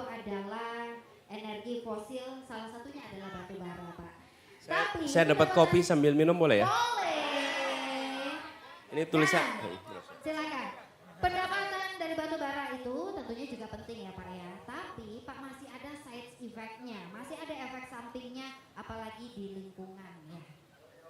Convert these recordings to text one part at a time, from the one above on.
adalah energi fosil, salah satunya adalah batu bara, Pak. Saya dapat kopi sambil minum boleh ya? Boleh. Ini tulisan. Silakan. Pendapatan dari batu bara itu tentunya juga penting ya Pak ya. Tapi Pak masih ada side effect-nya, masih ada efek sampingnya apalagi di lingkungan ya.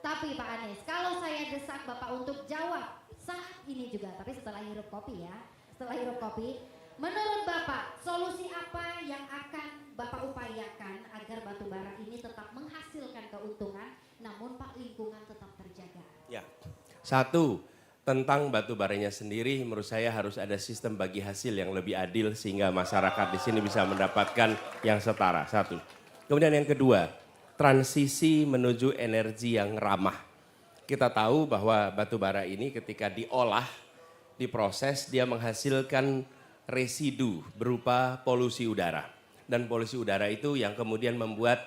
Tapi Pak Anies, kalau saya desak Bapak untuk jawab saat ini juga, tapi setelah hirup kopi ya. Setelah hirup kopi, menurut Bapak solusi apa yang akan Bapak upayakan agar batu bara ini tetap menghasilkan keuntungan namun Pak lingkungan tetap terjaga? Ya. Satu, tentang batu baranya sendiri menurut saya harus ada sistem bagi hasil yang lebih adil sehingga masyarakat di sini bisa mendapatkan yang setara. Satu. Kemudian yang kedua, transisi menuju energi yang ramah. Kita tahu bahwa batu bara ini ketika diolah, diproses, dia menghasilkan residu berupa polusi udara. Dan polusi udara itu yang kemudian membuat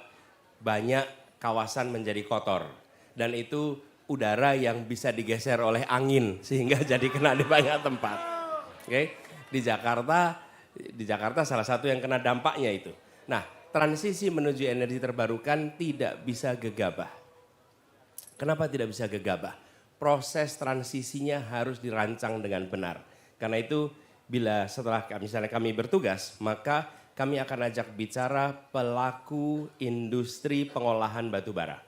banyak kawasan menjadi kotor. Dan itu udara yang bisa digeser oleh angin sehingga jadi kena di banyak tempat. Oke, di Jakarta salah satu yang kena dampaknya itu. Nah, transisi menuju energi terbarukan tidak bisa gegabah. Kenapa tidak bisa gegabah? Proses transisinya harus dirancang dengan benar. Karena itu bila setelah misalnya kami bertugas, maka kami akan ajak bicara pelaku industri pengolahan batu bara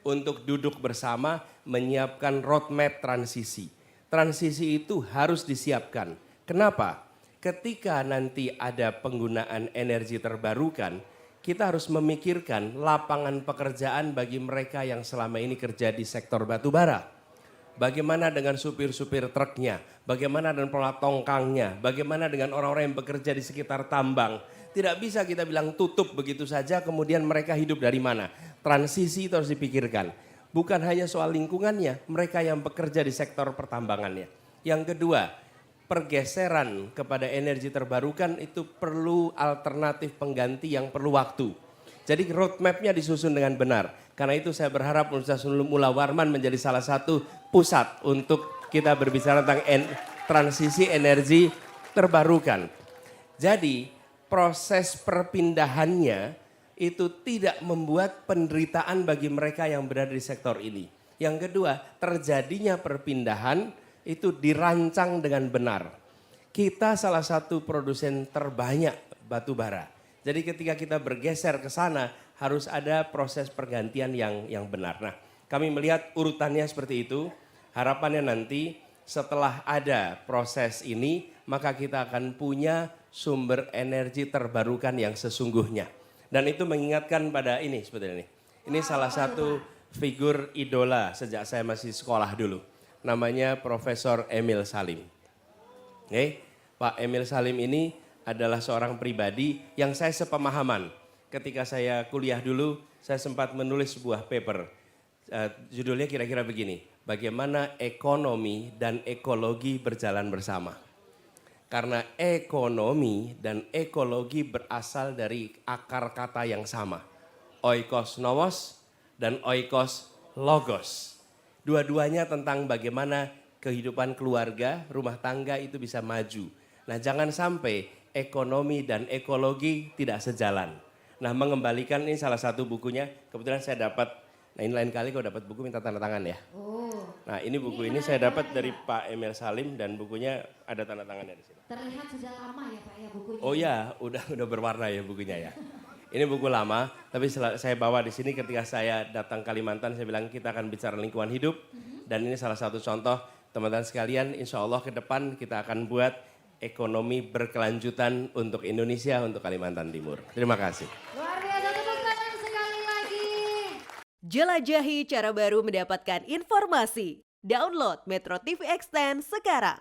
untuk duduk bersama menyiapkan roadmap transisi. Transisi itu harus disiapkan. Kenapa? Ketika nanti ada penggunaan energi terbarukan, kita harus memikirkan lapangan pekerjaan bagi mereka yang selama ini kerja di sektor batu bara. Bagaimana dengan supir-supir truknya, bagaimana dengan pelat tongkangnya, bagaimana dengan orang-orang yang bekerja di sekitar tambang. Tidak bisa kita bilang tutup begitu saja kemudian mereka hidup dari mana. Transisi itu harus dipikirkan. Bukan hanya soal lingkungannya, mereka yang bekerja di sektor pertambangannya. Yang kedua, pergeseran kepada energi terbarukan itu perlu alternatif pengganti yang perlu waktu. Jadi roadmap-nya disusun dengan benar. Karena itu saya berharap Universitas Mula Warman menjadi salah satu pusat untuk kita berbicara tentang transisi energi terbarukan. Jadi proses perpindahannya itu tidak membuat penderitaan bagi mereka yang berada di sektor ini. Yang kedua, terjadinya perpindahan itu dirancang dengan benar. Kita salah satu produsen terbanyak batu bara. Jadi ketika kita bergeser ke sana harus ada proses pergantian yang benar. Nah, kami melihat urutannya seperti itu. Harapannya nanti setelah ada proses ini, maka kita akan punya sumber energi terbarukan yang sesungguhnya. Dan itu mengingatkan pada ini seperti ini. Ini salah satu figur idola sejak saya masih sekolah dulu. Namanya Profesor Emil Salim. Oke, Pak Emil Salim ini adalah seorang pribadi yang saya sepemahaman. Ketika saya kuliah dulu, saya sempat menulis sebuah paper. Judulnya kira-kira begini, bagaimana ekonomi dan ekologi berjalan bersama. Karena ekonomi dan ekologi berasal dari akar kata yang sama. Oikos nomos dan oikos logos. Dua-duanya tentang bagaimana kehidupan keluarga, rumah tangga itu bisa maju. Nah, jangan sampai ekonomi dan ekologi tidak sejalan. Nah, mengembalikan ini salah satu bukunya. Kebetulan saya dapat, nah ini lain kali kalau dapat buku minta tanda tangan ya. Nah, ini buku ini saya dapat dari Pak Emil Salim dan bukunya ada tanda tangannya di sini. Terlihat sudah lama ya Pak ya bukunya. Oh ya, udah berwarna ya bukunya ya. Ini buku lama, tapi saya bawa di sini ketika saya datang Kalimantan, saya bilang kita akan bicara lingkungan hidup. Dan ini salah satu contoh teman-teman sekalian, insya Allah ke depan kita akan buat ekonomi berkelanjutan untuk Indonesia, untuk Kalimantan Timur. Terima kasih. Luar biasa, tepuk tangan sekali lagi. Jelajahi cara baru mendapatkan informasi. Download Metro TV Extend sekarang.